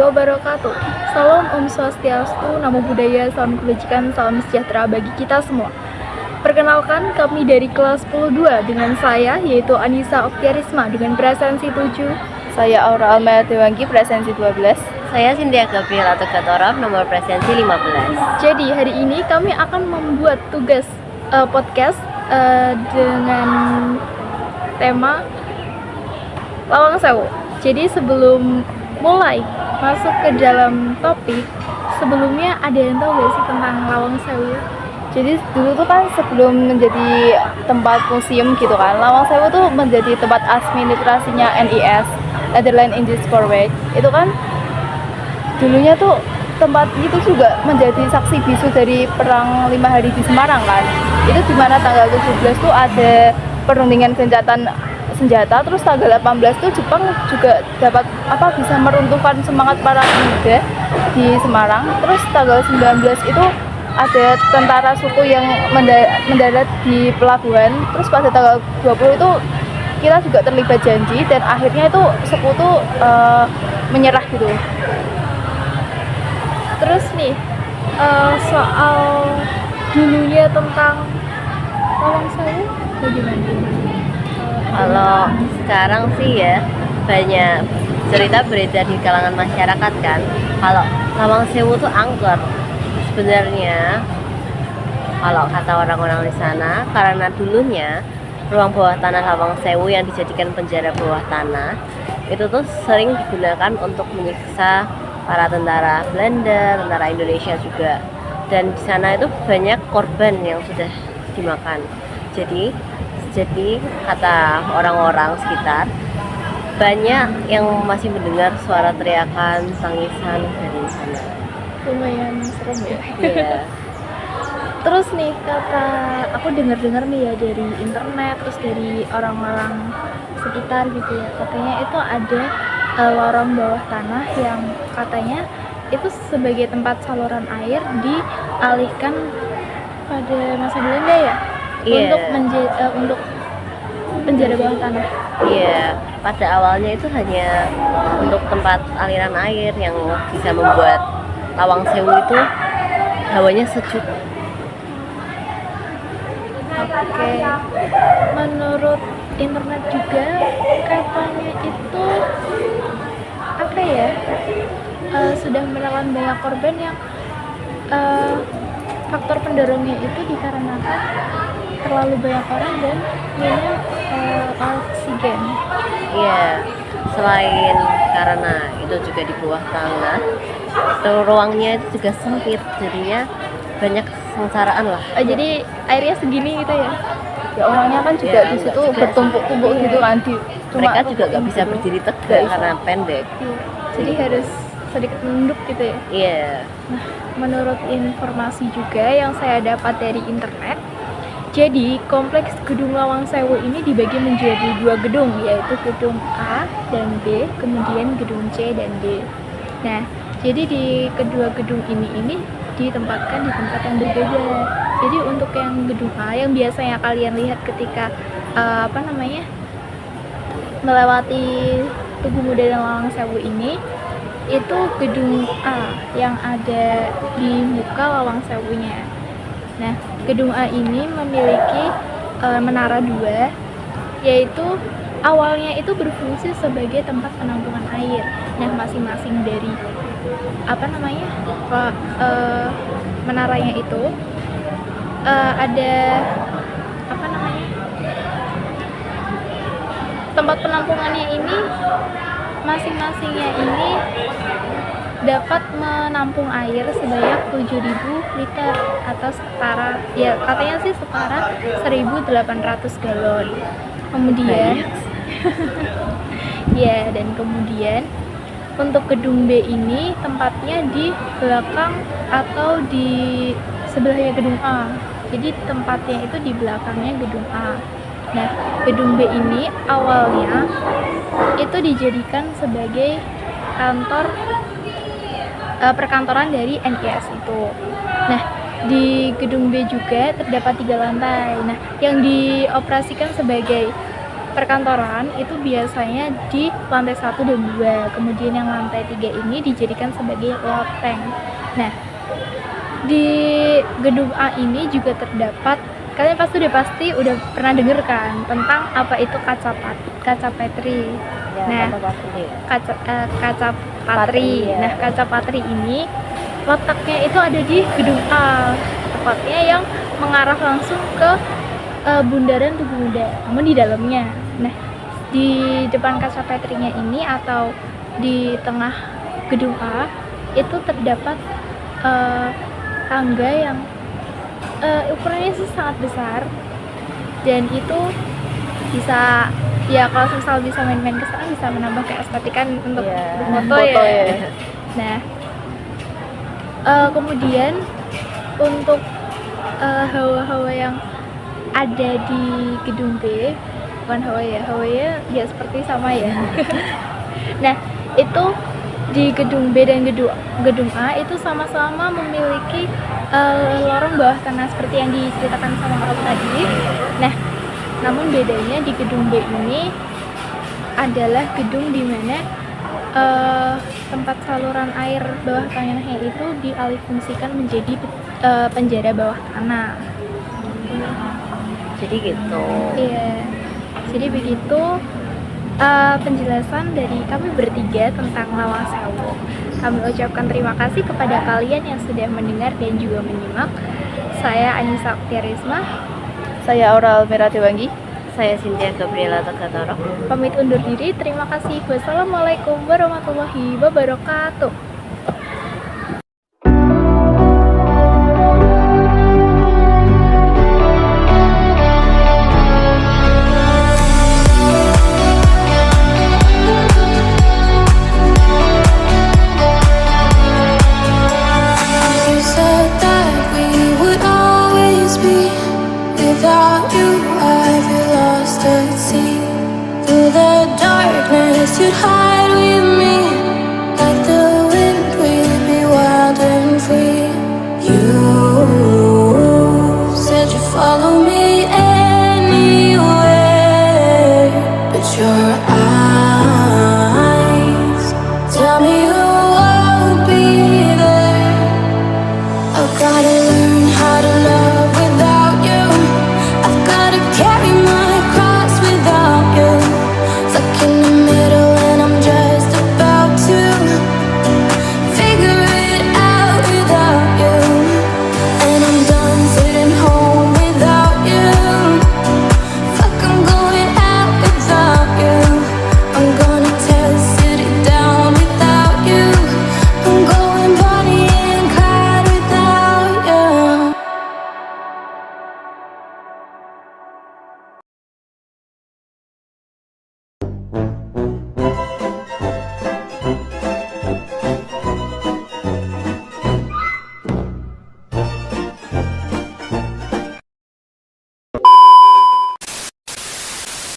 wabarakatuh. Salam Om Swastiastu, Namo Buddhaya, salam kebajikan, salam sejahtera bagi kita semua. Perkenalkan, kami dari kelas 10-2 dengan saya, yaitu Anissa Oktiarisma dengan presensi 7. Saya Aura Almaya Dewanggi, presensi 12. Saya Cynthia Gabriela Tegatorap, nomor presensi 15. Jadi hari ini kami akan membuat tugas podcast dengan tema Lawang Sewu. Jadi sebelum mulai masuk ke dalam topik, sebelumnya ada yang tahu gak sih tentang Lawang Sewu? Jadi dulu tuh kan sebelum menjadi tempat museum gitu kan, Lawang Sewu tuh menjadi tempat administrasinya NIS, Netherlands Indies Forward. Itu kan dulunya tuh tempat itu juga menjadi saksi bisu dari perang 5 hari di Semarang kan. Itu dimana tanggal 17 tuh ada perundingan gencatan senjata, terus tanggal 18 tuh Jepang juga dapat bisa meruntuhkan semangat para pemuda di Semarang. Terus tanggal 19 itu ada tentara suku yang mendarat di pelabuhan. Terus pada tanggal 20 itu kita juga terlibat janji dan akhirnya itu sekutu menyerah gitu. Terus nih soal dulunya tentang Lawang Sewu bagaimana? Kalau sekarang sih ya banyak cerita beredar di kalangan masyarakat kan, kalau Lawang Sewu tuh angker. Sebenarnya kalau kata orang-orang di sana, karena dulunya ruang bawah tanah Lawang Sewu yang dijadikan penjara bawah tanah itu tuh sering digunakan untuk menyiksa para tentara Belanda, tentara Indonesia juga. Dan di sana itu banyak korban yang sudah dimakan. Jadi kata orang-orang sekitar, banyak yang masih mendengar suara teriakan, tangisan dari sana. Lumayan serem ya. Iya. Terus nih kata aku dengar-dengar nih ya dari internet, terus dari orang-orang sekitar gitu ya, katanya itu ada lorong bawah tanah yang katanya itu sebagai tempat saluran air dialihkan pada masa Belanda ya. Iya. Untuk penjara bawah tanah. Iya, pada awalnya itu hanya untuk tempat aliran air yang bisa membuat Lawang Sewu itu hawanya sejuk. Oke. Menurut internet juga katanya itu apa ya? Sudah menelan banyak korban yang faktor pendorongnya itu dikarenakan terlalu banyak orang dan minum oksigen. Iya, selain karena itu juga di bawah tanah, ruangnya itu juga sempit, jadinya banyak sengsaraan lah. Jadi airnya segini gitu ya? Ya orangnya kan juga di situ bertumpuk-tumpuk gitu kan. Mereka juga nggak bisa berdiri tegak karena pendek. Iya. Jadi harus sedikit menunduk gitu ya? Iya. Nah, menurut informasi juga yang saya dapat dari internet, jadi kompleks Gedung Lawang Sewu ini dibagi menjadi 2 gedung, yaitu gedung A dan B, kemudian gedung C dan D. Nah, jadi di kedua gedung ini ditempatkan di tempat yang berbeda. Jadi untuk yang gedung A yang biasanya kalian lihat ketika melewati Tugu Muda dan Lawang Sewu ini, itu gedung A yang ada di muka Lawang Sewunya. Nah, gedung A ini memiliki menara 2, yaitu awalnya itu berfungsi sebagai tempat penampungan air. Nah, masing-masing dari menaranya itu ada tempat penampungannya ini, masing-masingnya ini dapat menampung air sebanyak 7.000 liter atau setara, ya katanya sih setara 1.800 galon. Kemudian ya, dan kemudian untuk gedung B ini tempatnya di belakang atau di sebelahnya gedung A. Jadi tempatnya itu di belakangnya gedung A. Nah, gedung B ini awalnya itu dijadikan sebagai kantor perkantoran dari NIS itu. Nah, di gedung B juga terdapat 3 lantai. Nah, yang dioperasikan sebagai perkantoran itu biasanya di lantai 1 dan 2. Kemudian yang lantai 3 ini dijadikan sebagai loteng. Nah, di gedung A ini juga terdapat, kalian pasti udah pernah denger kan tentang apa itu kaca Petri. Ya, Nah, kata pasti. kaca Patri, patri. ya. Nah, kaca patri ini letaknya itu ada di gedung A, tepatnya yang mengarah langsung ke bundaran Tugu Muda, namun di dalamnya. Nah, di depan kaca patrinya ini atau di tengah gedung A itu terdapat tangga yang ukurannya sih sangat besar, dan itu bisa, ya kalau misal bisa main-main ke sana bisa menambah keestetikan untuk Iya, berfoto foto ya. ya. Nah, kemudian untuk hawa-hawa yang ada di gedung B, bukan hawanya ya seperti sama ya. Nah, itu di gedung B dan gedung A itu sama-sama memiliki lorong bawah tanah seperti yang diceritakan sama kamu tadi. Nah, namun bedanya di gedung B ini adalah gedung di mana tempat saluran air bawah tanahnya itu dialihfungsikan menjadi penjara bawah tanah. Jadi gitu. Iya, jadi begitu penjelasan dari kami bertiga tentang Lawang Sewu. Kami ucapkan terima kasih kepada kalian yang sudah mendengar dan juga menyimak. Saya Anissa Oktiarisma, Saya Aura Almerati Wanggi. Saya Cynthia Gabriela Tegatoro. pamit undur diri. Terima kasih. Wassalamualaikum warahmatullahi wabarakatuh. You said that we would always be. Without you, I feel lost at sea. Through the darkness, you'd hide with me. Like the wind, we'd be wild and free. You said you'd follow me anywhere, but your eyes tell me you won't be there. I've gotta learn how to love without you. I've gotta carry my cross without you. Stuck in the middle and I'm just about to figure it out without you. And I'm done sitting home without you. Fuck, I'm going out without you. I'm gonna tear the city down without you. I'm going party and cry without you.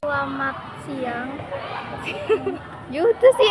Selamat siang. Yuh, itu sih